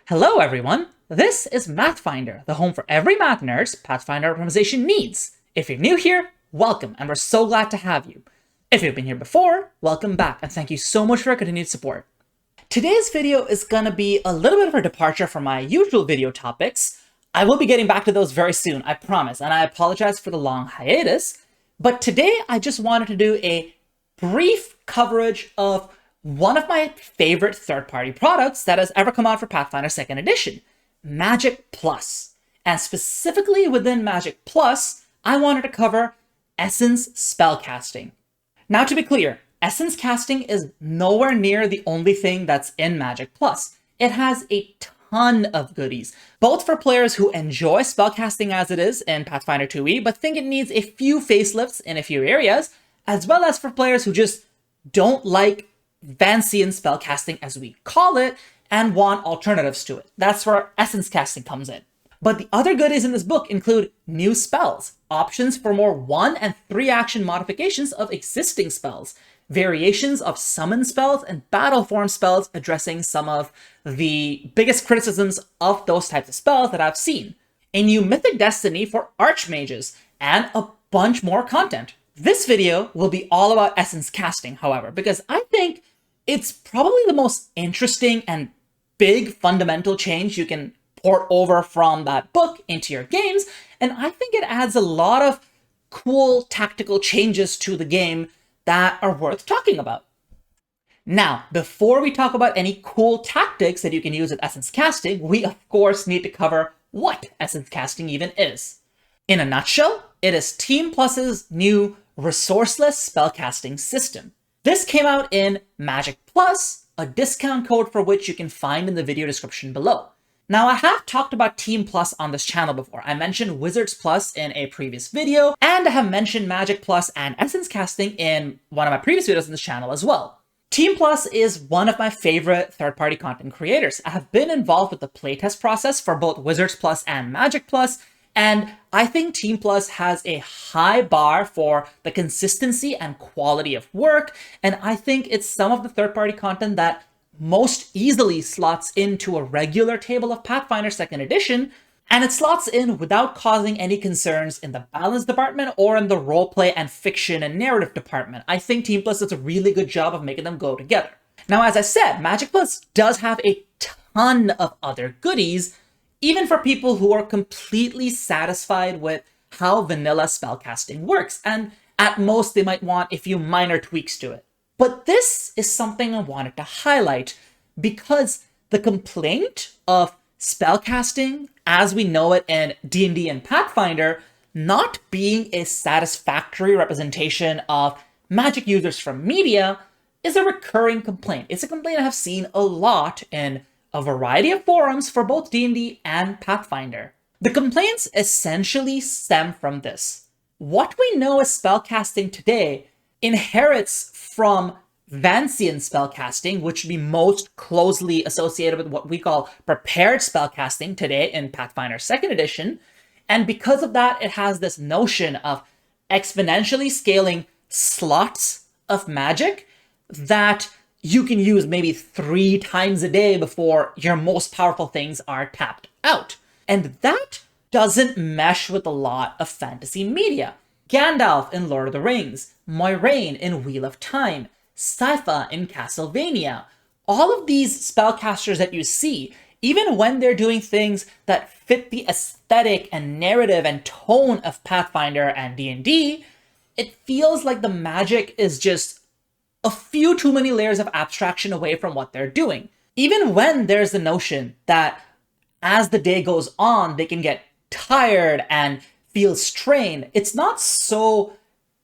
Hello everyone, this is Mathfinder, the home for every math nerd's Pathfinder optimization needs. If you're new here, welcome, and we're so glad to have you. If you've been here before, welcome back, and thank you so much for your continued support. Today's video is gonna be a little bit of a departure from my usual video topics. I will be getting back to those very soon, I promise, and I apologize for the long hiatus, but today I just wanted to do a brief coverage of one of my favorite third-party products that has ever come out for Pathfinder 2nd Edition, Magic Plus. And specifically within Magic Plus, I wanted to cover Essence spellcasting. Now to be clear, Essence casting is nowhere near the only thing that's in Magic Plus. It has a ton of goodies, both for players who enjoy spellcasting as it is in Pathfinder 2e, but think it needs a few facelifts in a few areas, as well as for players who just don't like Vancian spellcasting, as we call it, and want alternatives to it. That's where Essence casting comes in. But the other goodies in this book include new spells, options for more 1 and 3 action modifications of existing spells, variations of summon spells, and battle form spells addressing some of the biggest criticisms of those types of spells that I've seen, a new Mythic Destiny for Archmages, and a bunch more content. This video will be all about Essence casting, however, because I think it's probably the most interesting and big fundamental change you can port over from that book into your games, and I think it adds a lot of cool tactical changes to the game that are worth talking about. Now, before we talk about any cool tactics that you can use with Essence casting, we of course need to cover what Essence casting even is. In a nutshell, it is Team Plus's new resourceless spellcasting system. This came out in Magic Plus, a discount code for which you can find in the video description below. Now, I have talked about Team Plus on this channel before. I mentioned Wizards Plus in a previous video, and I have mentioned Magic Plus and Essence casting in one of my previous videos on this channel as well. Team Plus is one of my favorite third-party content creators. I have been involved with the playtest process for both Wizards Plus and Magic Plus, and I think Team Plus has a high bar for the consistency and quality of work, and I think it's some of the third-party content that most easily slots into a regular table of Pathfinder 2nd Edition, and it slots in without causing any concerns in the balance department or in the roleplay and fiction and narrative department. I think Team Plus does a really good job of making them go together. Now, as I said, Magic Plus does have a ton of other goodies, even for people who are completely satisfied with how vanilla spellcasting works, and at most they might want a few minor tweaks to it. But this is something I wanted to highlight because the complaint of spellcasting as we know it in D&D and Pathfinder not being a satisfactory representation of magic users from media is a recurring complaint. It's a complaint I have seen a lot in a variety of forums for both D&D and Pathfinder. The complaints essentially stem from this. What we know as spellcasting today inherits from Vancian spellcasting, which would be most closely associated with what we call prepared spellcasting today in Pathfinder 2nd Edition, and because of that, it has this notion of exponentially scaling slots of magic that you can use maybe 3 times a day before your most powerful things are tapped out. And that doesn't mesh with a lot of fantasy media. Gandalf in Lord of the Rings, Moiraine in Wheel of Time, Sypha in Castlevania. All of these spellcasters that you see, even when they're doing things that fit the aesthetic and narrative and tone of Pathfinder and D&D, it feels like the magic is just a few too many layers of abstraction away from what they're doing. Even when there's the notion that as the day goes on, they can get tired and feel strained, it's not so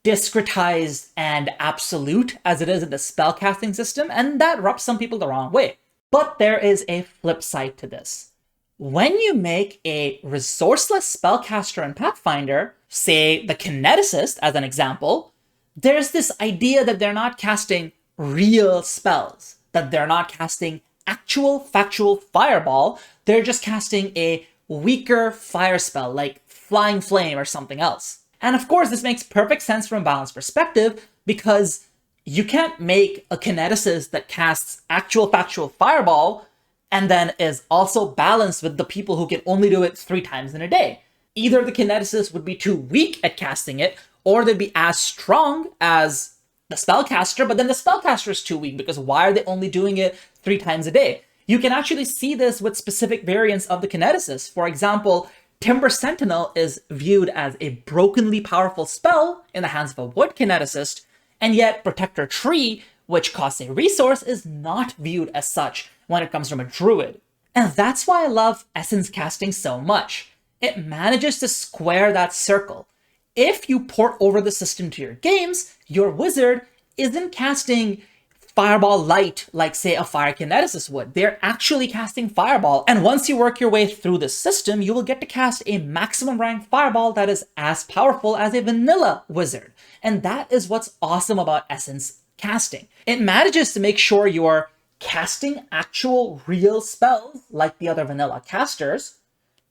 discretized and absolute as it is in the spellcasting system, and that rubs some people the wrong way. But there is a flip side to this. When you make a resourceless spellcaster in Pathfinder, say the Kineticist as an example, there's this idea that they're not casting real spells, that they're not casting actual factual fireball, they're just casting a weaker fire spell like Flying Flame or something else. And of course, this makes perfect sense from a balanced perspective because you can't make a Kineticist that casts actual factual fireball and then is also balanced with the people who can only do it 3 times in a day. Either the kineticists would be too weak at casting it, or they'd be as strong as the spellcaster, but then the spellcaster is too weak because why are they only doing it 3 times a day? You can actually see this with specific variants of the kineticist. For example, Timber Sentinel is viewed as a brokenly powerful spell in the hands of a wood kineticist, and yet Protector Tree, which costs a resource, is not viewed as such when it comes from a druid. And that's why I love essence casting so much. It manages to square that circle. If you port over the system to your games, your wizard isn't casting Fireball Light like, say, a Fire Kineticist would. They're actually casting Fireball, and once you work your way through the system, you will get to cast a maximum rank Fireball that is as powerful as a vanilla wizard. And that is what's awesome about Essence casting. It manages to make sure you're casting actual real spells like the other vanilla casters,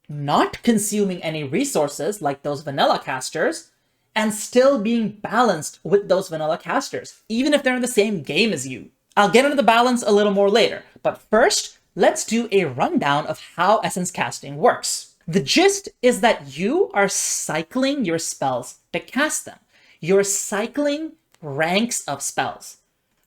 not consuming any resources like those vanilla casters, and still being balanced with those vanilla casters, even if they're in the same game as you. I'll get into the balance a little more later, but first, let's do a rundown of how essence casting works. The gist is that you are cycling your spells to cast them. You're cycling ranks of spells.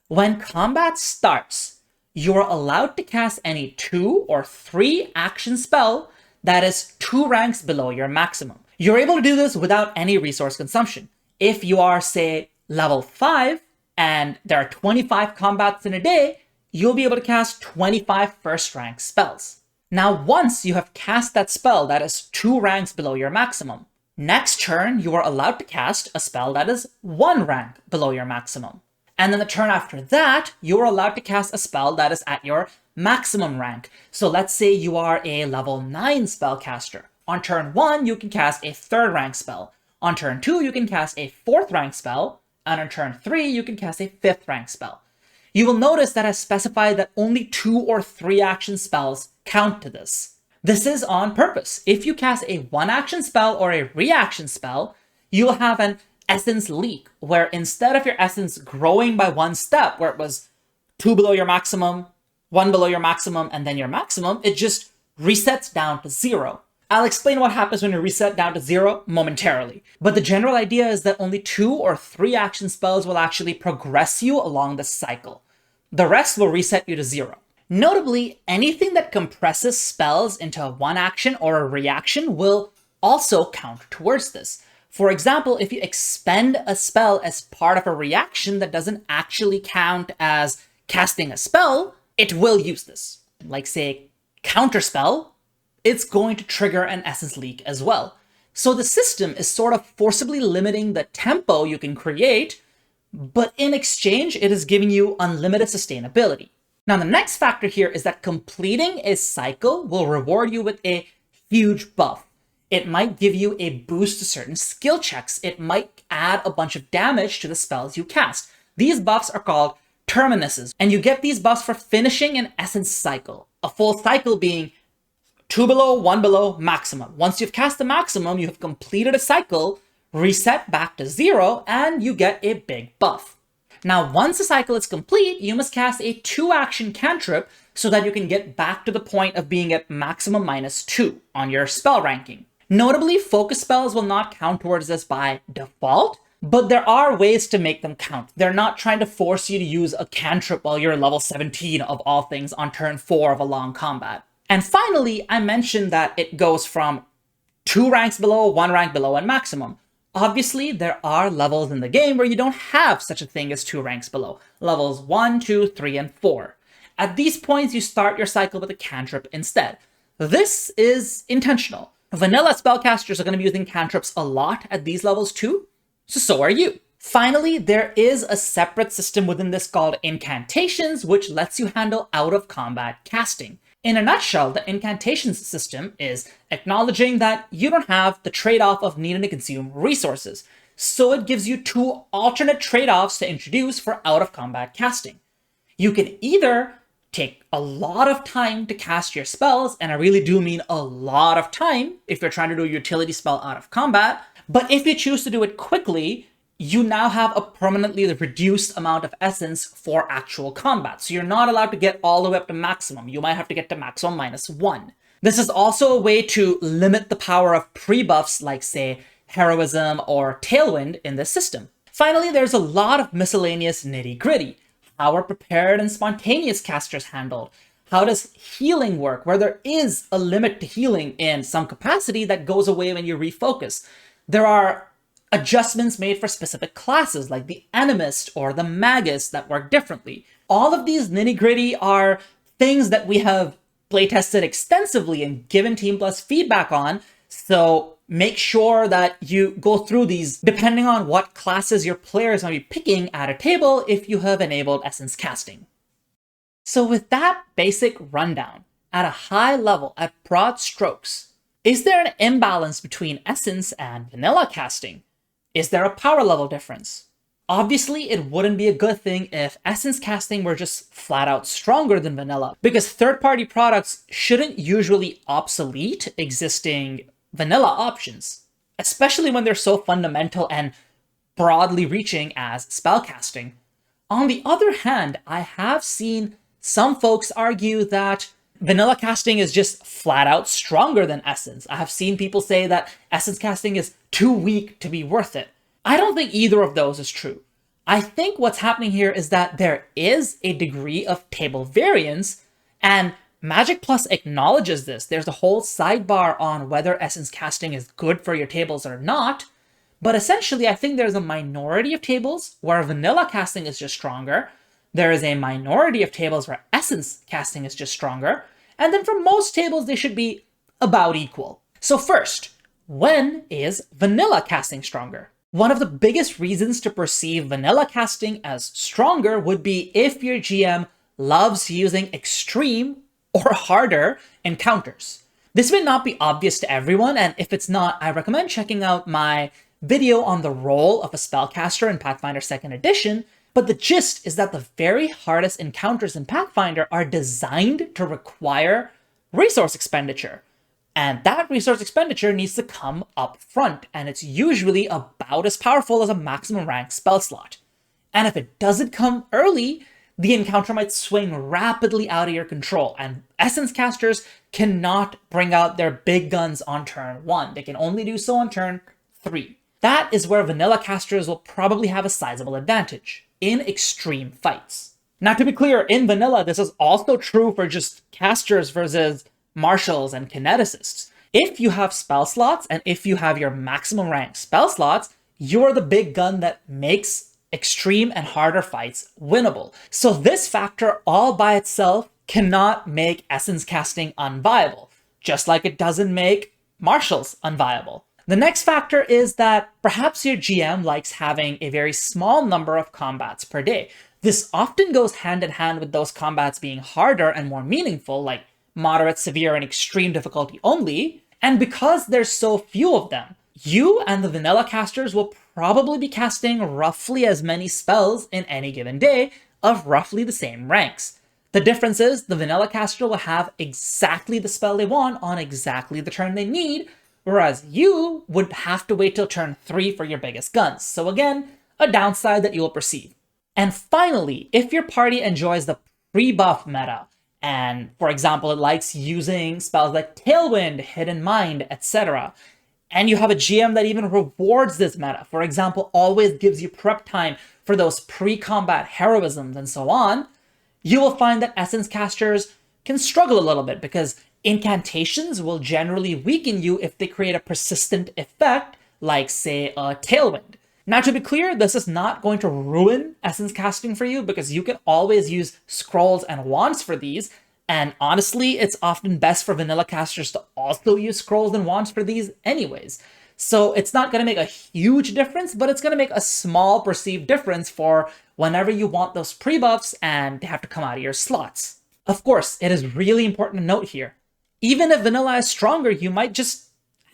When combat starts, you're allowed to cast any 2 or 3 action spell that is 2 ranks below your maximum. You're able to do this without any resource consumption. If you are, say, level 5, and there are 25 combats in a day, you'll be able to cast 25 first rank spells. Now, once you have cast that spell that is 2 ranks below your maximum, next turn you are allowed to cast a spell that is 1 rank below your maximum. And then the turn after that, you're allowed to cast a spell that is at your maximum rank. So let's say you are a level 9 spellcaster. On turn 1, you can cast a 3rd rank spell. On turn 2, you can cast a 4th rank spell. And on turn 3, you can cast a 5th rank spell. You will notice that I specified that only 2 or 3 action spells count to this. This is on purpose. If you cast a 1 action spell or a reaction spell, you'll have an essence leak, where instead of your essence growing by 1 step, where it was 2 below your maximum, 1 below your maximum, and then your maximum, it just resets down to 0. I'll explain what happens when you reset down to 0 momentarily. But the general idea is that only 2 or 3 action spells will actually progress you along the cycle. The rest will reset you to 0. Notably, anything that compresses spells into a 1 action or a reaction will also count towards this. For example, if you expend a spell as part of a reaction that doesn't actually count as casting a spell, it will use this. Like, say, counterspell, it's going to trigger an essence leak as well. So the system is sort of forcibly limiting the tempo you can create, but in exchange, it is giving you unlimited sustainability. Now, the next factor here is that completing a cycle will reward you with a huge buff. It might give you a boost to certain skill checks. It might add a bunch of damage to the spells you cast. These buffs are called terminuses, and you get these buffs for finishing an essence cycle. A full cycle being 2 below, 1 below, maximum. Once you've cast the maximum, you have completed a cycle, reset back to 0, and you get a big buff. Now, once the cycle is complete, you must cast a 2-action cantrip so that you can get back to the point of being at maximum -2 on your spell ranking. Notably, focus spells will not count towards this by default, but there are ways to make them count. They're not trying to force you to use a cantrip while you're level 17 of all things on turn 4 of a long combat. And finally, I mentioned that it goes from 2 ranks below, 1 rank below, and maximum. Obviously, there are levels in the game where you don't have such a thing as 2 ranks below. Levels 1, 2, 3, and 4. At these points, you start your cycle with a cantrip instead. This is intentional. Vanilla spellcasters are going to be using cantrips a lot at these levels too, so are you. Finally, there is a separate system within this called incantations, which lets you handle out-of-combat casting. In a nutshell, the incantations system is acknowledging that you don't have the trade-off of needing to consume resources, so it gives you 2 alternate trade-offs to introduce for out-of-combat casting. You can either take a lot of time to cast your spells, and I really do mean a lot of time if you're trying to do a utility spell out of combat, but if you choose to do it quickly, you now have a permanently reduced amount of essence for actual combat. So you're not allowed to get all the way up to maximum. You might have to get to maximum -1. This is also a way to limit the power of pre-buffs like, say, Heroism or Tailwind in this system. Finally, there's a lot of miscellaneous nitty-gritty. How are prepared and spontaneous casters handled? How does healing work, where there is a limit to healing in some capacity that goes away when you refocus? There are adjustments made for specific classes like the Animist or the Magus that work differently. All of these nitty-gritty are things that we have playtested extensively and given Team Plus feedback on, so make sure that you go through these depending on what classes your players might be picking at a table if you have enabled essence casting. So with that basic rundown, at a high level, at broad strokes, is there an imbalance between essence and vanilla casting? Is there a power level difference? Obviously, it wouldn't be a good thing if essence casting were just flat out stronger than vanilla, because third-party products shouldn't usually obsolete existing vanilla options, especially when they're so fundamental and broadly reaching as spellcasting. On the other hand, I have seen some folks argue that vanilla casting is just flat out stronger than essence. I have seen people say that essence casting is too weak to be worth it. I don't think either of those is true. I think what's happening here is that there is a degree of table variance, and Magic Plus acknowledges this. There's a whole sidebar on whether essence casting is good for your tables or not, but essentially I think there's a minority of tables where vanilla casting is just stronger, there is a minority of tables where essence casting is just stronger, and then for most tables they should be about equal. So first, when is vanilla casting stronger? One of the biggest reasons to perceive vanilla casting as stronger would be if your GM loves using extreme or harder encounters. This may not be obvious to everyone, and if it's not, I recommend checking out my video on the role of a spellcaster in Pathfinder 2nd Edition, but the gist is that the very hardest encounters in Pathfinder are designed to require resource expenditure. And that resource expenditure needs to come up front, and it's usually about as powerful as a maximum rank spell slot. And if it doesn't come early, the encounter might swing rapidly out of your control, and essence casters cannot bring out their big guns on turn 1. They can only do so on turn 3. That is where vanilla casters will probably have a sizable advantage in extreme fights. Now, to be clear, in vanilla, this is also true for just casters versus marshals and kineticists. If you have spell slots and if you have your maximum rank spell slots, you're the big gun that makes extreme and harder fights winnable. So this factor all by itself cannot make essence casting unviable, just like it doesn't make marshals unviable. The next factor is that perhaps your GM likes having a very small number of combats per day. This often goes hand in hand with those combats being harder and more meaningful, like moderate, severe, and extreme difficulty only, and because there's so few of them, you and the vanilla casters will probably be casting roughly as many spells in any given day of roughly the same ranks. The difference is the vanilla caster will have exactly the spell they want on exactly the turn they need, whereas you would have to wait till turn 3 for your biggest guns. So again, a downside that you will perceive. And finally, if your party enjoys the pre-buff meta, and for example, it likes using spells like Tailwind, Hidden Mind, etc., and you have a GM that even rewards this meta, for example, always gives you prep time for those pre-combat heroisms and so on, you will find that essence casters can struggle a little bit because incantations will generally weaken you if they create a persistent effect, like, say, a Tailwind. Now, to be clear, this is not going to ruin essence casting for you because you can always use scrolls and wands for these, and honestly, it's often best for vanilla casters to also use scrolls and wands for these anyways. So it's not going to make a huge difference, but it's going to make a small perceived difference for whenever you want those pre-buffs and they have to come out of your slots. Of course, it is really important to note here, even if vanilla is stronger, you might just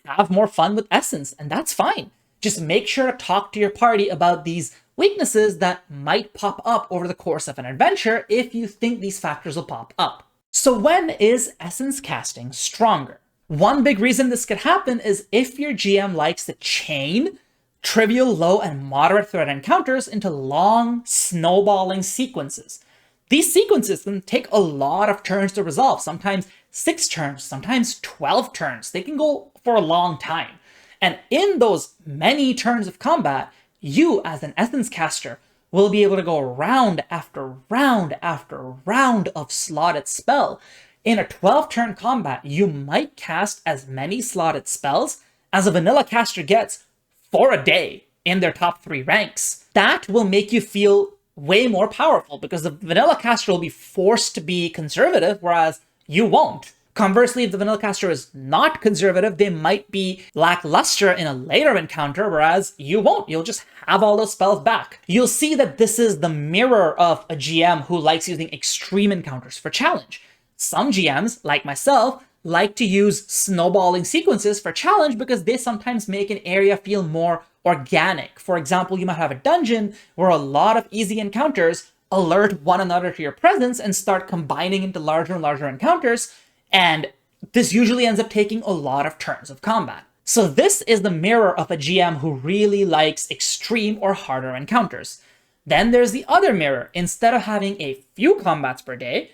have more fun with essence, and that's fine. Just make sure to talk to your party about these weaknesses that might pop up over the course of an adventure if you think these factors will pop up. So when is essence casting stronger? One big reason this could happen is if your GM likes to chain trivial, low, and moderate threat encounters into long, snowballing sequences. These sequences can take a lot of turns to resolve, sometimes 6 turns, sometimes 12 turns. They can go for a long time. And in those many turns of combat, you, as an Essence caster, will be able to go round after round after round of slotted spell. In a 12-turn combat, you might cast as many slotted spells as a vanilla caster gets for a day in their top 3 ranks. That will make you feel way more powerful because the vanilla caster will be forced to be conservative, whereas you won't. Conversely, if the vanilla caster is not conservative, they might be lackluster in a later encounter, whereas you won't. You'll just have all those spells back. You'll see that this is the mirror of a GM who likes using extreme encounters for challenge. Some GMs, like myself, like to use snowballing sequences for challenge because they sometimes make an area feel more organic. For example, you might have a dungeon where a lot of easy encounters alert one another to your presence and start combining into larger and larger encounters, and this usually ends up taking a lot of turns of combat. So this is the mirror of a GM who really likes extreme or harder encounters. Then there's the other mirror. Instead of having a few combats per day,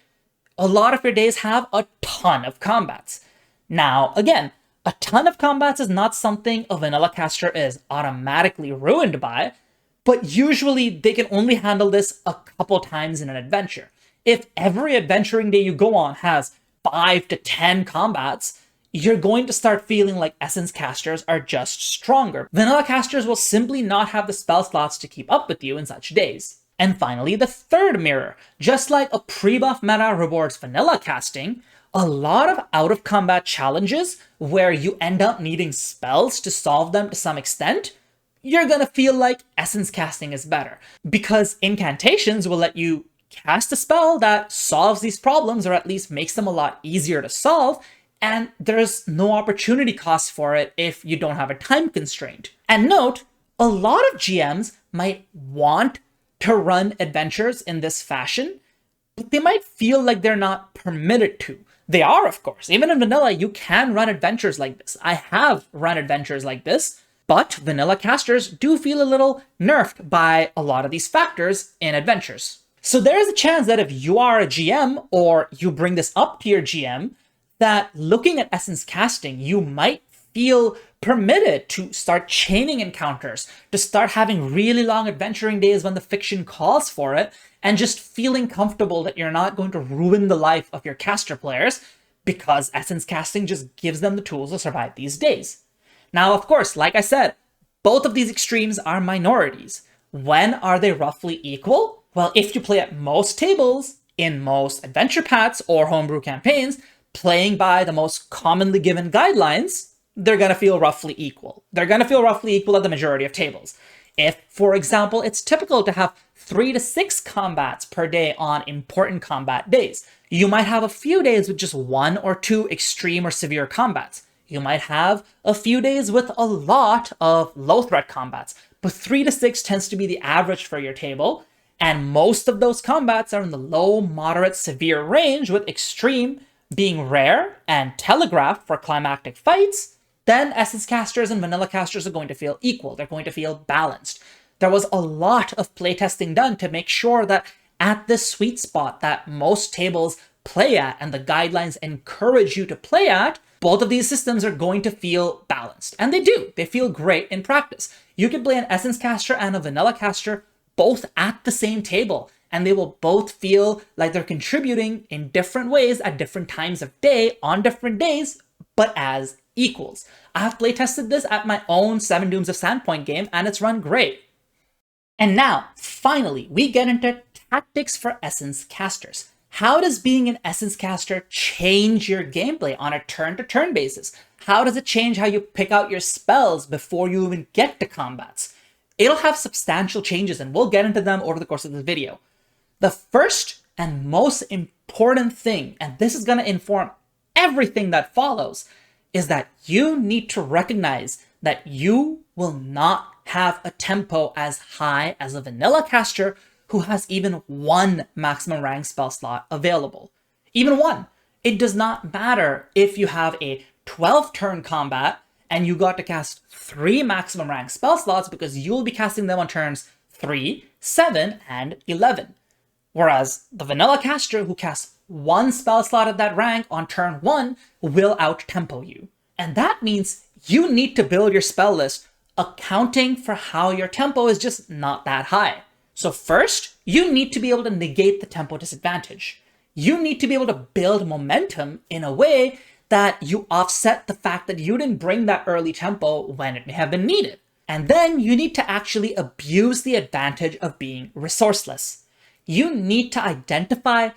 a lot of your days have a ton of combats. Now, again, a ton of combats is not something a vanilla caster is automatically ruined by, but usually they can only handle this a couple times in an adventure. If every adventuring day you go on has 5 to 10 combats, you're going to start feeling like Essence casters are just stronger. Vanilla casters will simply not have the spell slots to keep up with you in such days. And finally, the third mirror. Just like a pre-buff meta rewards vanilla casting, a lot of out-of-combat challenges where you end up needing spells to solve them to some extent, you're gonna feel like Essence casting is better. Because incantations will let you cast a spell that solves these problems or at least makes them a lot easier to solve, and there's no opportunity cost for it if you don't have a time constraint. And note, a lot of GMs might want to run adventures in this fashion, but they might feel like they're not permitted to. They are, of course. Even in vanilla, you can run adventures like this. I have run adventures like this, but vanilla casters do feel a little nerfed by a lot of these factors in adventures. So there is a chance that if you are a GM or you bring this up to your GM, that looking at Essence casting, you might feel permitted to start chaining encounters, to start having really long adventuring days when the fiction calls for it, and just feeling comfortable that you're not going to ruin the life of your caster players because Essence casting just gives them the tools to survive these days. Now, of course, like I said, both of these extremes are minorities. When are they roughly equal? Well, if you play at most tables, in most adventure paths or homebrew campaigns, playing by the most commonly given guidelines, they're going to feel roughly equal. They're going to feel roughly equal at the majority of tables. If, for example, it's typical to have 3 to 6 combats per day on important combat days, you might have a few days with just 1 or 2 extreme or severe combats. You might have a few days with a lot of low threat combats, but 3 to 6 tends to be the average for your table, and most of those combats are in the low, moderate, severe range, with extreme being rare and telegraph for climactic fights. Then Essence casters and vanilla casters are going to feel equal. They're going to feel balanced. There was a lot of playtesting done to make sure that at this sweet spot that most tables play at and the guidelines encourage you to play at, both of these systems are going to feel balanced. And they do. They feel great in practice. You can play an Essence caster and a vanilla caster both at the same table, and they will both feel like they're contributing in different ways at different times of day on different days, but as equals. I have playtested this at my own 7 Dooms of Sandpoint game, and it's run great. And now, finally, we get into tactics for Essence casters. How does being an Essence caster change your gameplay on a turn-to-turn basis? How does it change how you pick out your spells before you even get to combats? It'll have substantial changes, and we'll get into them over the course of this video. The first and most important thing, and this is going to inform everything that follows, is that you need to recognize that you will not have a tempo as high as a vanilla caster who has even 1 maximum rank spell slot available. Even 1. It does not matter if you have a 12-turn combat and you got to cast 3 maximum rank spell slots because you'll be casting them on turns 3, 7, and 11. Whereas the vanilla caster who casts 1 spell slot at that rank on turn 1 will out-tempo you. And that means you need to build your spell list accounting for how your tempo is just not that high. So first, you need to be able to negate the tempo disadvantage. You need to be able to build momentum in a way that you offset the fact that you didn't bring that early tempo when it may have been needed. And then you need to actually abuse the advantage of being resourceless. You need to identify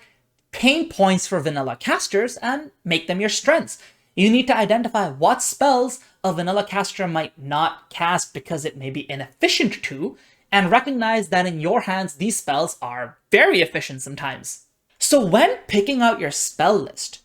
pain points for vanilla casters and make them your strengths. You need to identify what spells a vanilla caster might not cast because it may be inefficient to, and recognize that in your hands these spells are very efficient sometimes. So when picking out your spell list,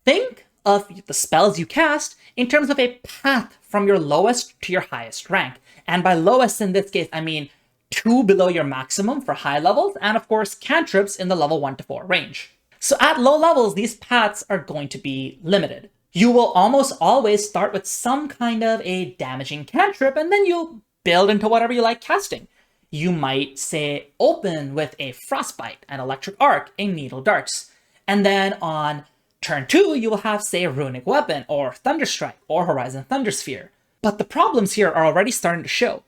think of the spells you cast in terms of a path from your lowest to your highest rank. And by lowest in this case, I mean 2 below your maximum for high levels, and of course cantrips in the level 1 to 4 range. So at low levels, these paths are going to be limited. You will almost always start with some kind of a damaging cantrip, and then you'll build into whatever you like casting. You might, say, open with a Frostbite, an Electric Arc, a Needle Darts. And then on turn 2, you will have, say, a Runic Weapon, or Thunderstrike, or Horizon Thundersphere. But the problems here are already starting to show.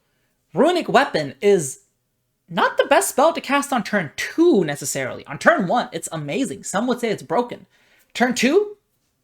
Runic Weapon is not the best spell to cast on turn 2, necessarily. On turn 1, it's amazing. Some would say it's broken. Turn 2,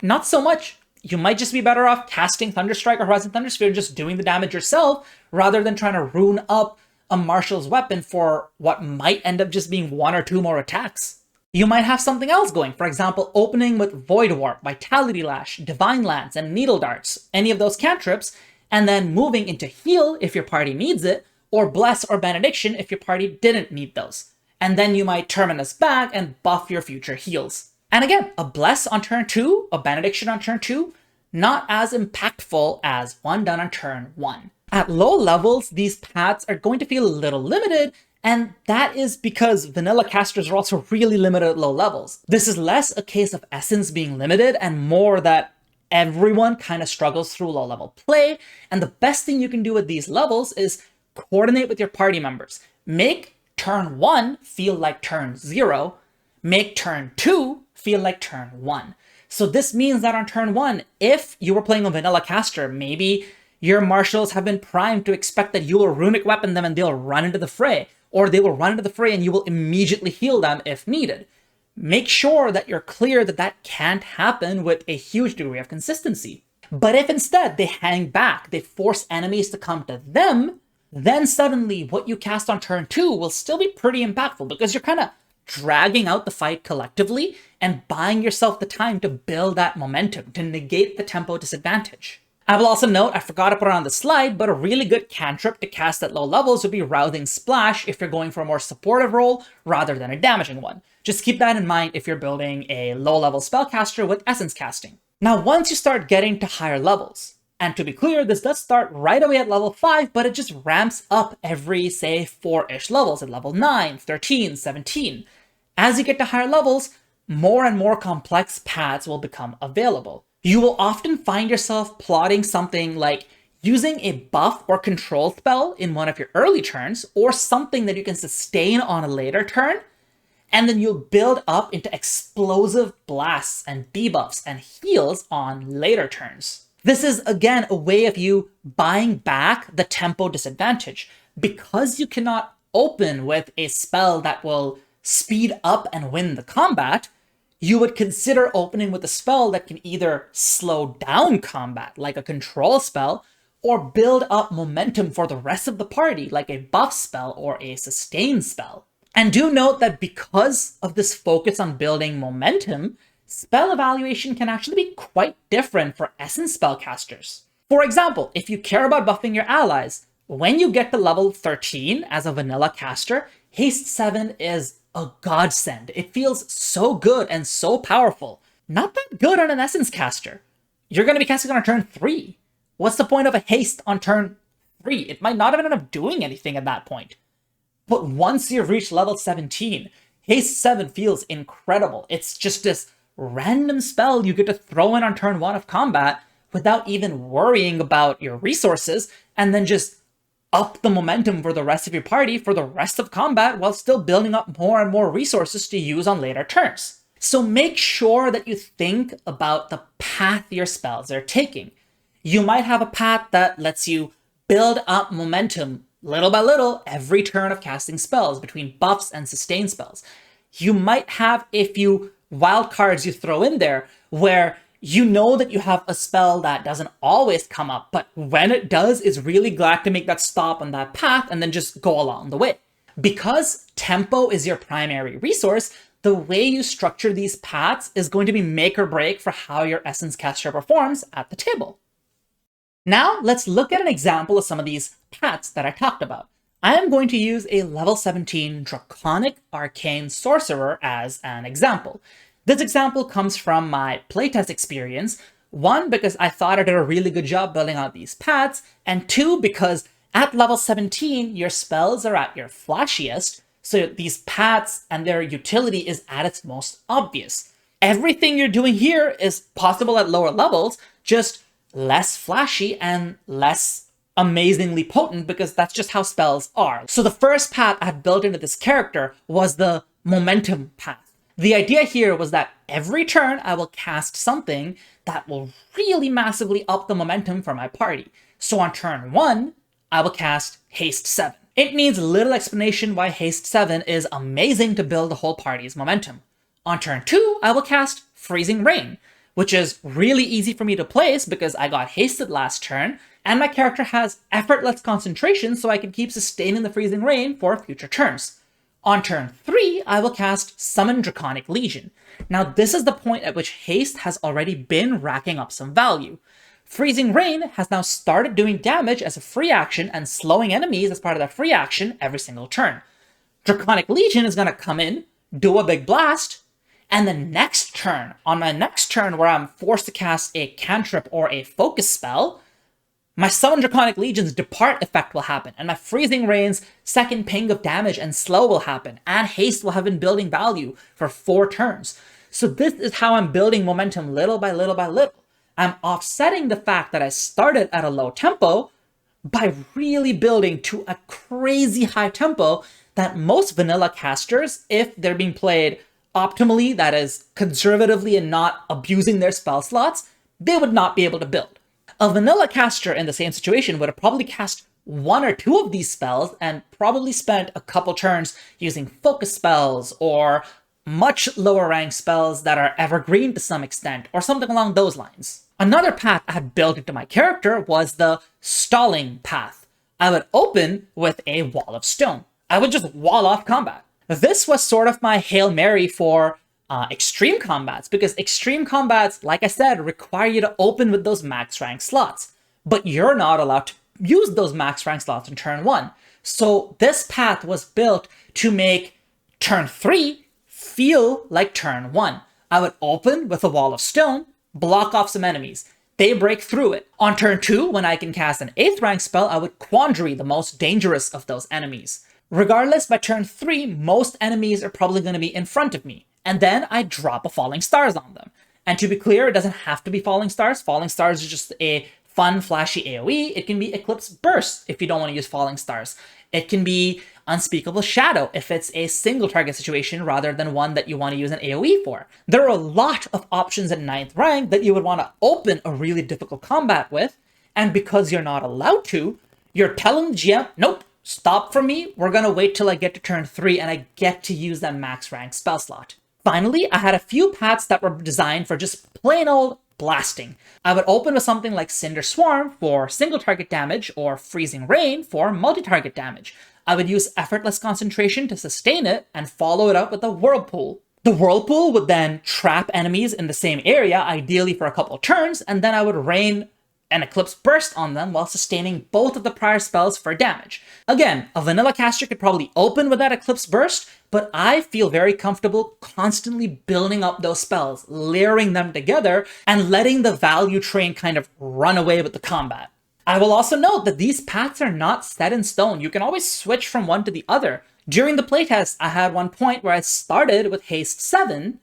not so much. You might just be better off casting Thunderstrike or Horizon Thundersphere, just doing the damage yourself, rather than trying to rune up a Marshal's Weapon for what might end up just being 1 or 2 more attacks. You might have something else going, for example, opening with Void Warp, Vitality Lash, Divine Lance, and Needle Darts, any of those cantrips, and then moving into Heal if your party needs it, or Bless or Benediction if your party didn't need those. And then you might Terminus back and buff your future heals. And again, a Bless on turn 2, a Benediction on turn 2, not as impactful as one done on turn 1. At low levels, these paths are going to feel a little limited, and that is because vanilla casters are also really limited at low levels. This is less a case of essence being limited and more that everyone kind of struggles through low level play, and the best thing you can do with these levels is coordinate with your party members. Make turn 1 feel like turn 0, make turn 2 feel like turn 1. So this means that on turn 1, if you were playing a vanilla caster, maybe your marshals have been primed to expect that you will runic weapon them and they'll run into the fray, or they will run into the fray and you will immediately heal them if needed. Make sure that you're clear that that can't happen with a huge degree of consistency. But if instead they hang back, they force enemies to come to them, then suddenly what you cast on turn 2 will still be pretty impactful because you're kind of dragging out the fight collectively and buying yourself the time to build that momentum, to negate the tempo disadvantage. I will also note, I forgot to put it on the slide, but a really good cantrip to cast at low levels would be Rousing Splash if you're going for a more supportive role rather than a damaging one. Just keep that in mind if you're building a low-level spellcaster with essence casting. Now, once you start getting to higher levels, and to be clear, this does start right away at level 5, but it just ramps up every, say, 4-ish levels at level 9, 13, 17. As you get to higher levels, more and more complex paths will become available. You will often find yourself plotting something like using a buff or control spell in one of your early turns, or something that you can sustain on a later turn, and then you'll build up into explosive blasts and debuffs and heals on later turns. This is, again, a way of you buying back the tempo disadvantage. Because you cannot open with a spell that will speed up and win the combat, you would consider opening with a spell that can either slow down combat, like a control spell, or build up momentum for the rest of the party, like a buff spell or a sustain spell. And do note that because of this focus on building momentum, spell evaluation can actually be quite different for essence spellcasters. For example, if you care about buffing your allies, when you get to level 13 as a vanilla caster, Haste 7 is a godsend. It feels so good and so powerful. Not that good on an essence caster. You're going to be casting on turn 3. What's the point of a haste on turn 3? It might not even end up doing anything at that point. But once you've reached level 17, Haste 7 feels incredible. It's just this random spell you get to throw in on turn 1 of combat without even worrying about your resources, and then just up the momentum for the rest of your party for the rest of combat while still building up more and more resources to use on later turns. So make sure that you think about the path your spells are taking. You might have a path that lets you build up momentum little by little every turn of casting spells between buffs and sustain spells. You might have a few wild cards you throw in there where you know that you have a spell that doesn't always come up, but when it does, is really glad to make that stop on that path and then just go along the way. Because tempo is your primary resource, the way you structure these paths is going to be make or break for how your Essence Caster performs at the table. Now, let's look at an example of some of these paths that I talked about. I am going to use a level 17 Draconic Arcane Sorcerer as an example. This example comes from my playtest experience, one, because I thought I did a really good job building out these paths, and two, because at level 17, your spells are at your flashiest, so these paths and their utility is at its most obvious. Everything you're doing here is possible at lower levels, just less flashy and less amazingly potent, because that's just how spells are. So the first path I had built into this character was the momentum path. The idea here was that every turn I will cast something that will really massively up the momentum for my party. So on turn 1, I will cast Haste 7. It needs little explanation why Haste 7 is amazing to build the whole party's momentum. On turn 2, I will cast Freezing Rain, which is really easy for me to place because I got hasted last turn, and my character has effortless concentration so I can keep sustaining the Freezing Rain for future turns. On turn 3, I will cast Summon Draconic Legion. Now this is the point at which Haste has already been racking up some value. Freezing Rain has now started doing damage as a free action and slowing enemies as part of that free action every single turn. Draconic Legion is going to come in, do a big blast, and the next turn, on my next turn where I'm forced to cast a cantrip or a focus spell, my Summon Draconic Legion's Depart effect will happen, and my Freezing Rain's second ping of damage and slow will happen, and Haste will have been building value for 4 turns. So this is how I'm building momentum little by little by little. I'm offsetting the fact that I started at a low tempo by really building to a crazy high tempo that most vanilla casters, if they're being played optimally, that is conservatively and not abusing their spell slots, they would not be able to build. A vanilla caster in the same situation would have probably cast 1 or 2 of these spells and probably spent a couple turns using focus spells or much lower ranked spells that are evergreen to some extent, or something along those lines. Another path I had built into my character was the stalling path. I would open with a wall of stone. I would just wall off combat. This was sort of my Hail Mary for extreme combats, because extreme combats, like I said, require you to open with those max rank slots, but you're not allowed to use those max rank slots in turn 1. So this path was built to make turn 3 feel like turn 1. I would open with a wall of stone, block off some enemies. They break through it. On turn 2, when I can cast an 8th rank spell, I would Quandary the most dangerous of those enemies. Regardless, by turn 3, most enemies are probably going to be in front of me. And then I drop a Falling Stars on them. And to be clear, it doesn't have to be Falling Stars. Falling Stars is just a fun, flashy AoE. It can be Eclipse Burst if you don't want to use Falling Stars. It can be Unspeakable Shadow if it's a single target situation rather than one that you want to use an AoE for. There are a lot of options at 9th rank that you would want to open a really difficult combat with, and because you're not allowed to, you're telling the GM, nope, stop for me, we're going to wait till I get to turn 3 and I get to use that max rank spell slot. Finally, I had a few paths that were designed for just plain old blasting. I would open with something like Cinder Swarm for single target damage or Freezing Rain for multi-target damage. I would use Effortless Concentration to sustain it and follow it up with a Whirlpool. The Whirlpool would then trap enemies in the same area, ideally for a couple turns, and then I would rain an Eclipse Burst on them while sustaining both of the prior spells for damage. Again, a vanilla caster could probably open with that Eclipse Burst, but I feel very comfortable constantly building up those spells, layering them together, and letting the value train kind of run away with the combat. I will also note that these paths are not set in stone. You can always switch from one to the other. During the playtest, I had one point where I started with Haste 7,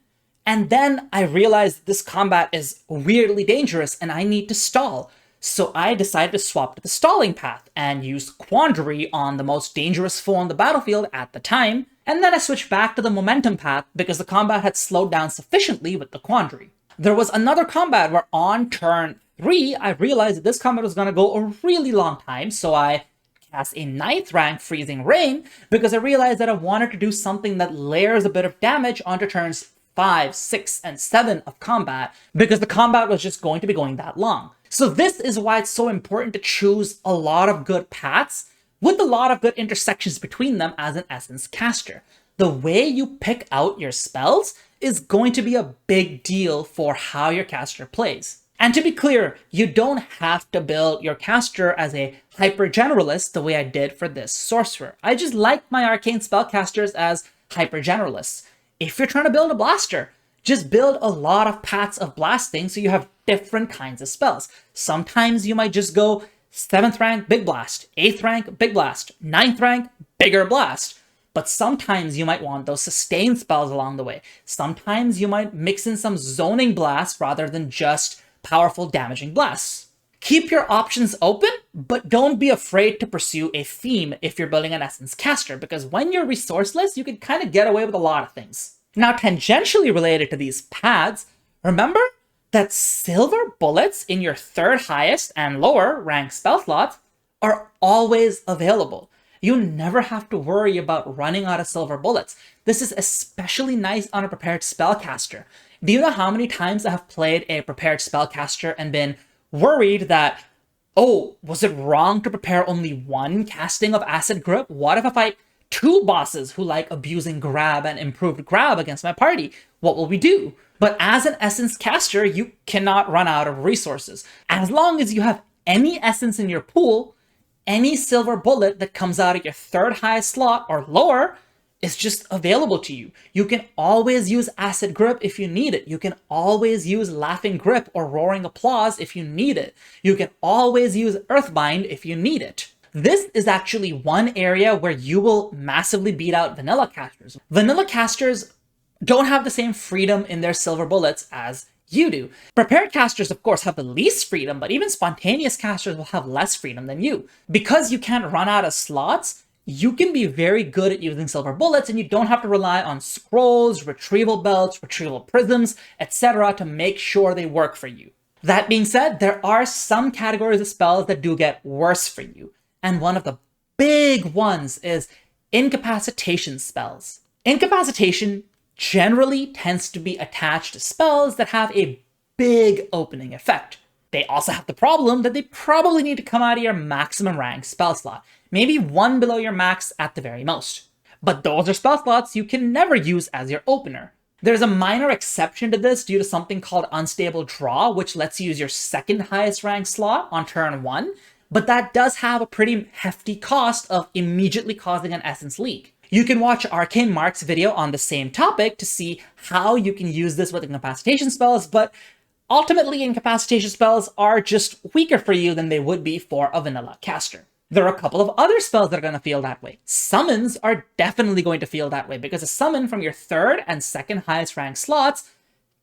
And then I realized this combat is weirdly dangerous and I need to stall. So I decided to swap to the stalling path and use Quandary on the most dangerous foe on the battlefield at the time, and then I switched back to the momentum path because the combat had slowed down sufficiently with the Quandary. There was another combat where on turn 3, I realized that this combat was going to go a really long time, so I cast a 9th rank Freezing Rain because I realized that I wanted to do something that layers a bit of damage onto turns 5, 6, and 7 of combat because the combat was just going to be going that long. So this is why it's so important to choose a lot of good paths with a lot of good intersections between them as an Essence caster. The way you pick out your spells is going to be a big deal for how your caster plays. And to be clear, you don't have to build your caster as a hyper generalist the way I did for this sorcerer. I just like my arcane spellcasters as hyper generalists. If you're trying to build a blaster, just build a lot of paths of blasting so you have different kinds of spells. Sometimes you might just go 7th rank, big blast, 8th rank, big blast, 9th rank, bigger blast. But sometimes you might want those sustain spells along the way. Sometimes you might mix in some zoning blasts rather than just powerful damaging blasts. Keep your options open, but don't be afraid to pursue a theme if you're building an Essence caster, because when you're resourceless, you can kind of get away with a lot of things. Now, tangentially related to these paths, remember that silver bullets in your 3rd highest and lower rank spell slots are always available. You never have to worry about running out of silver bullets. This is especially nice on a prepared spellcaster. Do you know how many times I have played a prepared spellcaster and been worried that, oh, was it wrong to prepare only one casting of Acid Grip? What if I fight 2 bosses who like abusing grab and improved grab against my party? What will we do? But as an Essence caster, you cannot run out of resources. As long as you have any Essence in your pool, any silver bullet that comes out of your 3rd highest slot or lower is just available to you. You can always use Acid Grip if you need it. You can always use Laughing Grip or Roaring Applause if you need it. You can always use Earthbind if you need it. This is actually one area where you will massively beat out vanilla casters. Vanilla casters don't have the same freedom in their silver bullets as you do. Prepared casters, of course, have the least freedom, but even spontaneous casters will have less freedom than you. Because you can't run out of slots, you can be very good at using silver bullets and you don't have to rely on scrolls, retrieval belts, retrieval prisms, etc. to make sure they work for you. That being said, there are some categories of spells that do get worse for you. And one of the big ones is incapacitation spells. Incapacitation generally tends to be attached to spells that have a big opening effect. They also have the problem that they probably need to come out of your maximum rank spell slot, maybe one below your max at the very most. But those are spell slots you can never use as your opener. There's a minor exception to this due to something called Unstable Draw, which lets you use your 2nd highest rank slot on turn 1, but that does have a pretty hefty cost of immediately causing an Essence leak. You can watch Arcane Mark's video on the same topic to see how you can use this with incapacitation spells, but ultimately incapacitation spells are just weaker for you than they would be for a vanilla caster. There are a couple of other spells that are going to feel that way. Summons are definitely going to feel that way because a summon from your 3rd and 2nd highest rank slots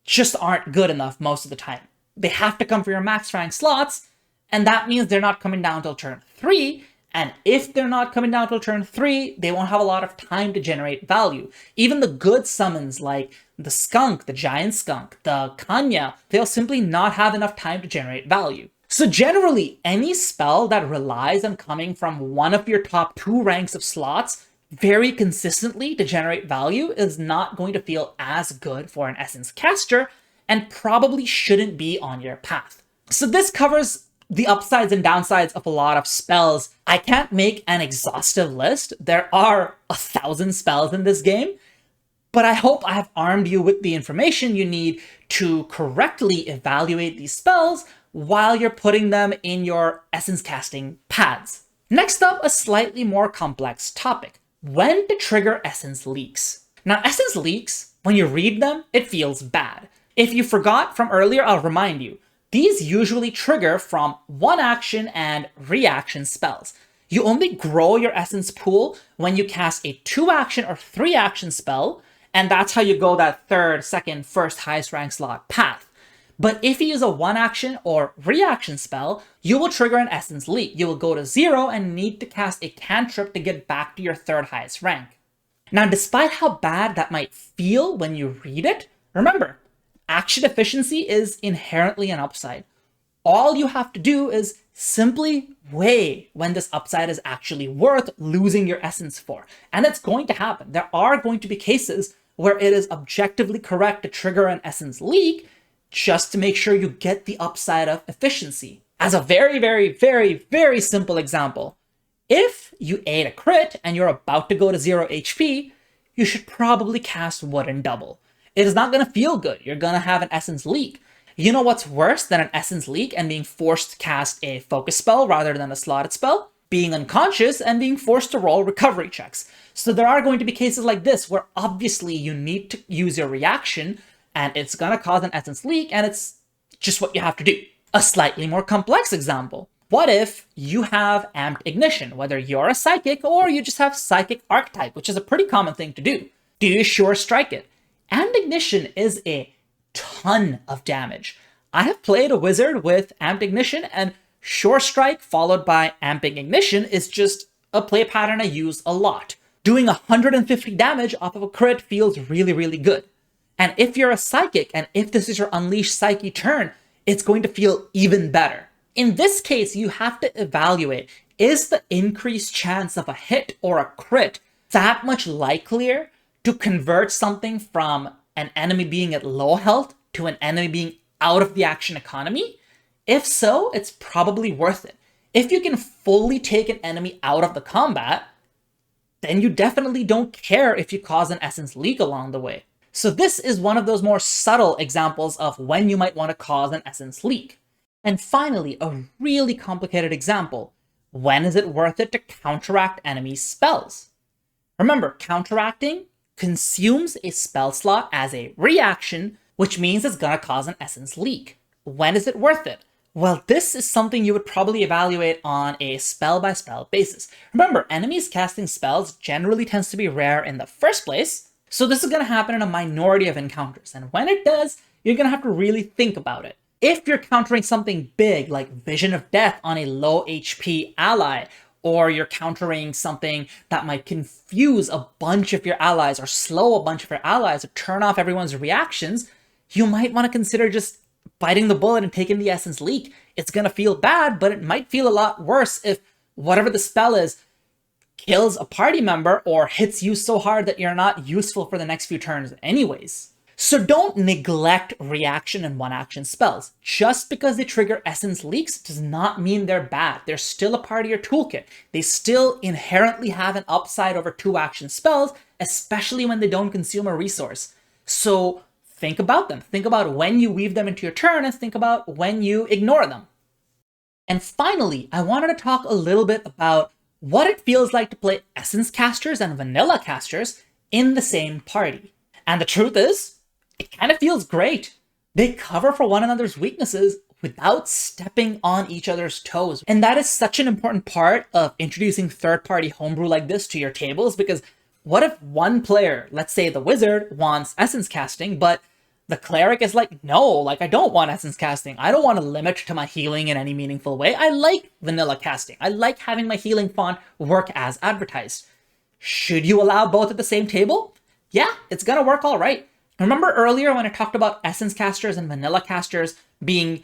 just aren't good enough most of the time. They have to come for your max rank slots, and that means they're not coming down till turn 3, and if they're not coming down till turn 3, they won't have a lot of time to generate value. Even the good summons like the skunk, the giant skunk, the kanya, they'll simply not have enough time to generate value. So generally, any spell that relies on coming from one of your top 2 ranks of slots very consistently to generate value is not going to feel as good for an Essence caster and probably shouldn't be on your path. So this covers the upsides and downsides of a lot of spells. I can't make an exhaustive list. There are 1,000 spells in this game, but I hope I have armed you with the information you need to correctly evaluate these spells while you're putting them in your Essence casting paths. Next up, a slightly more complex topic: when to trigger Essence leaks. Now, Essence leaks, when you read them, it feels bad. If you forgot from earlier, I'll remind you. These usually trigger from 1-action and reaction spells. You only grow your Essence pool when you cast a 2-action or 3-action spell, And that's how you go that third, second, first highest rank slot path. But if you use a one action or reaction spell, you will trigger an essence leak. You will go to 0 and need to cast a cantrip to get back to your third highest rank. Now, despite how bad that might feel when you read it, remember, action efficiency is inherently an upside. All you have to do is simply weigh when this upside is actually worth losing your essence for. And it's going to happen. There are going to be cases where it is objectively correct to trigger an essence leak just to make sure you get the upside of efficiency. As a very, very, very, very simple example, if you ate a crit and you're about to go to 0 HP, you should probably cast Wooden Double. It is not going to feel good. You're going to have an essence leak. You know what's worse than an essence leak and being forced to cast a focus spell rather than a slotted spell? Being unconscious and being forced to roll recovery checks. So there are going to be cases like this where obviously you need to use your reaction and it's going to cause an essence leak and it's just what you have to do. A slightly more complex example. What if you have Amped Ignition, whether you're a psychic or you just have Psychic Archetype, which is a pretty common thing to do. Do you Sure Strike it? Amped Ignition is a ton of damage. I have played a wizard with Amped Ignition, and Sure Strike followed by Amping Ignition is just a play pattern I use a lot. Doing 150 damage off of a crit feels really, really good. And if you're a psychic, and if this is your Unleash Psyche turn, it's going to feel even better. In this case, you have to evaluate, is the increased chance of a hit or a crit that much likelier to convert something from an enemy being at low health to an enemy being out of the action economy? If so, it's probably worth it. If you can fully take an enemy out of the combat, then you definitely don't care if you cause an essence leak along the way. So this is one of those more subtle examples of when you might want to cause an essence leak. And finally, a really complicated example. When is it worth it to counteract enemy spells? Remember, counteracting consumes a spell slot as a reaction, which means it's gonna cause an essence leak. When is it worth it? Well, this is something you would probably evaluate on a spell-by-spell basis. Remember, enemies casting spells generally tends to be rare in the first place, so this is gonna happen in a minority of encounters, and when it does, you're gonna have to really think about it. If you're countering something big like Vision of Death on a low HP ally, or you're countering something that might confuse a bunch of your allies or slow a bunch of your allies or turn off everyone's reactions, you might want to consider just biting the bullet and taking the essence leak. It's going to feel bad, but it might feel a lot worse if whatever the spell is kills a party member or hits you so hard that you're not useful for the next few turns anyways. So don't neglect reaction and one-action spells. Just because they trigger essence leaks does not mean they're bad. They're still a part of your toolkit. They still inherently have an upside over two-action spells, especially when they don't consume a resource. So think about them. Think about when you weave them into your turn and think about when you ignore them. And finally, I wanted to talk a little bit about what it feels like to play essence casters and vanilla casters in the same party. And the truth is, it kind of feels great. They cover for one another's weaknesses without stepping on each other's toes. And that is such an important part of introducing third-party homebrew like this to your tables, because what if one player, let's say the wizard, wants essence casting, but the cleric is like, no, like I don't want essence casting. I don't want to limit to my healing in any meaningful way. I like vanilla casting. I like having my healing font work as advertised. Should you allow both at the same table? Yeah, it's gonna work all right. Remember earlier when I talked about essence casters and vanilla casters being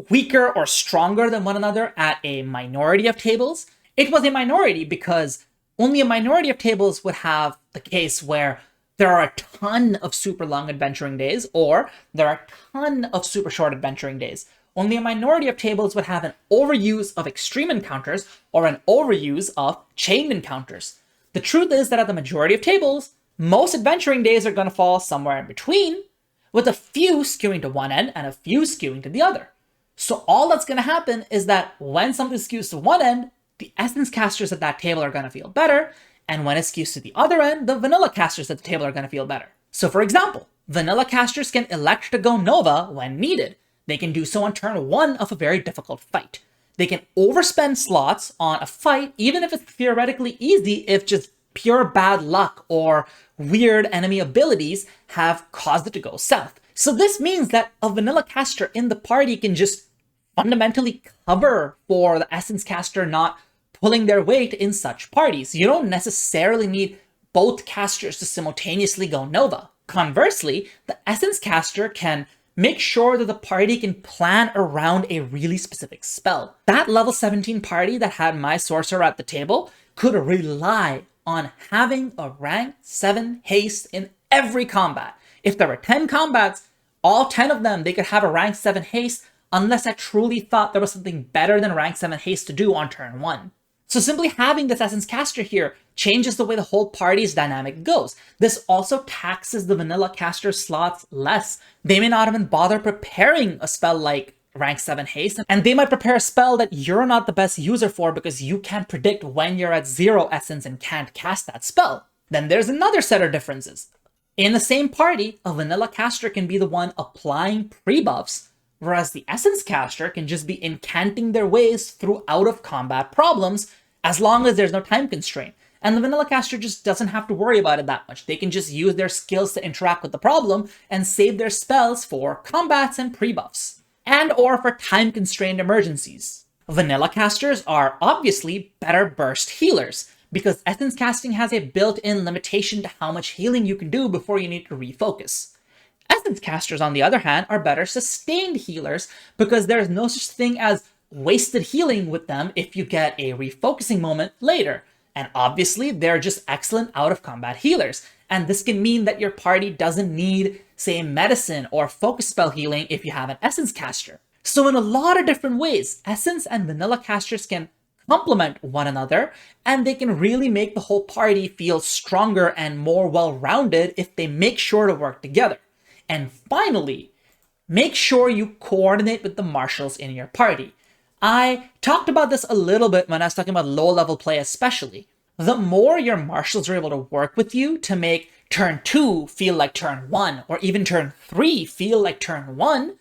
weaker or stronger than one another at a minority of tables? It was a minority because only a minority of tables would have the case where there are a ton of super long adventuring days or there are a ton of super short adventuring days. Only a minority of tables would have an overuse of extreme encounters or an overuse of chained encounters. The truth is that at the majority of tables, most adventuring days are going to fall somewhere in between, with a few skewing to one end and a few skewing to the other. So all that's going to happen is that when something skews to one end, the essence casters at that table are going to feel better, and when it skews to the other end, the vanilla casters at the table are going to feel better. So for example, vanilla casters can elect to go Nova when needed. They can do so on turn 1 of a very difficult fight. They can overspend slots on a fight, even if it's theoretically easy, if just pure bad luck or weird enemy abilities have caused it to go south. So this means that a vanilla caster in the party can just fundamentally cover for the essence caster not pulling their weight in such parties. You don't necessarily need both casters to simultaneously go Nova. Conversely, the essence caster can make sure that the party can plan around a really specific spell. That level 17 party that had my sorcerer at the table could rely on having a rank 7 haste in every combat. If there were 10 combats, all 10 of them, they could have a rank 7 haste unless I truly thought there was something better than rank 7 haste to do on turn 1. So simply having this essence caster here changes the way the whole party's dynamic goes. This also taxes the vanilla caster slots less. They may not even bother preparing a spell like rank 7 haste, and they might prepare a spell that you're not the best user for because you can't predict when you're at 0 essence and can't cast that spell. Then there's another set of differences. In the same party, a vanilla caster can be the one applying pre-buffs, whereas the essence caster can just be incanting their ways through out-of-combat problems as long as there's no time constraint. And the vanilla caster just doesn't have to worry about it that much. They can just use their skills to interact with the problem and save their spells for combats and pre-buffs, and or for time-constrained emergencies. Vanilla casters are obviously better burst healers, because essence casting has a built-in limitation to how much healing you can do before you need to refocus. Essence casters, on the other hand, are better sustained healers because there's no such thing as wasted healing with them if you get a refocusing moment later. And obviously, they're just excellent out-of-combat healers. And this can mean that your party doesn't need, say, medicine or focus spell healing if you have an essence caster. So in a lot of different ways, essence and vanilla casters can complement one another, and they can really make the whole party feel stronger and more well-rounded if they make sure to work together. And finally, make sure you coordinate with the marshals in your party. I talked about this a little bit when I was talking about low-level play especially. The more your marshals are able to work with you to make turn 2 feel like turn 1, or even turn 3 feel like turn 1,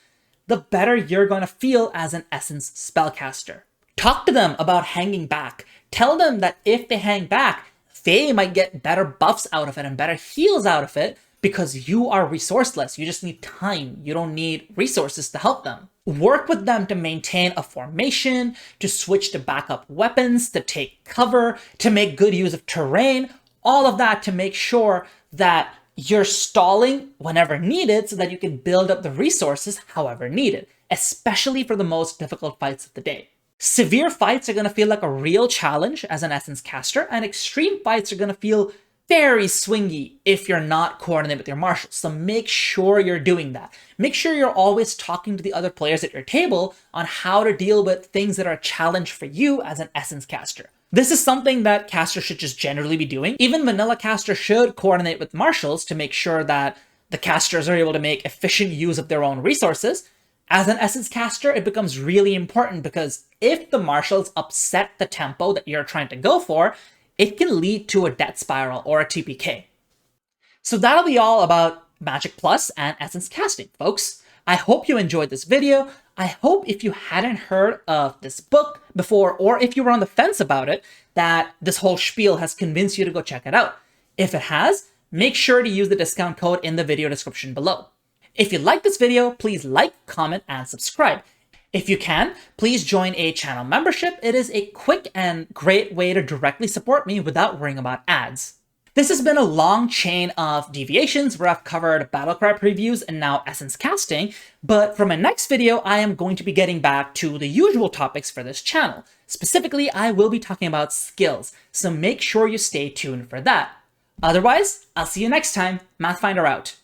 the better you're going to feel as an essence spellcaster. Talk to them about hanging back. Tell them that if they hang back, they might get better buffs out of it and better heals out of it because you are resourceless. You just need time. You don't need resources to help them. Work with them to maintain a formation, to switch to backup weapons, to take cover, to make good use of terrain, all of that to make sure that you're stalling whenever needed so that you can build up the resources however needed, especially for the most difficult fights of the day. Severe fights are going to feel like a real challenge as an essence caster, and extreme fights are going to feel very swingy if you're not coordinated with your marshals. So make sure you're doing that. Make sure you're always talking to the other players at your table on how to deal with things that are a challenge for you as an essence caster. This is something that casters should just generally be doing. Even vanilla casters should coordinate with marshals to make sure that the casters are able to make efficient use of their own resources. As an essence caster, it becomes really important because if the marshals upset the tempo that you're trying to go for, it can lead to a death spiral or a TPK. So that'll be all about Magic Plus and essence casting, folks. I hope you enjoyed this video. I hope if you hadn't heard of this book before, or if you were on the fence about it, that this whole spiel has convinced you to go check it out. If it has, make sure to use the discount code in the video description below. If you like this video, please like, comment, and subscribe. If you can, please join a channel membership. It is a quick and great way to directly support me without worrying about ads. This has been a long chain of deviations where I've covered Battlecry previews and now essence casting, but for my next video, I am going to be getting back to the usual topics for this channel. Specifically, I will be talking about skills, so make sure you stay tuned for that. Otherwise, I'll see you next time. Mathfinder out.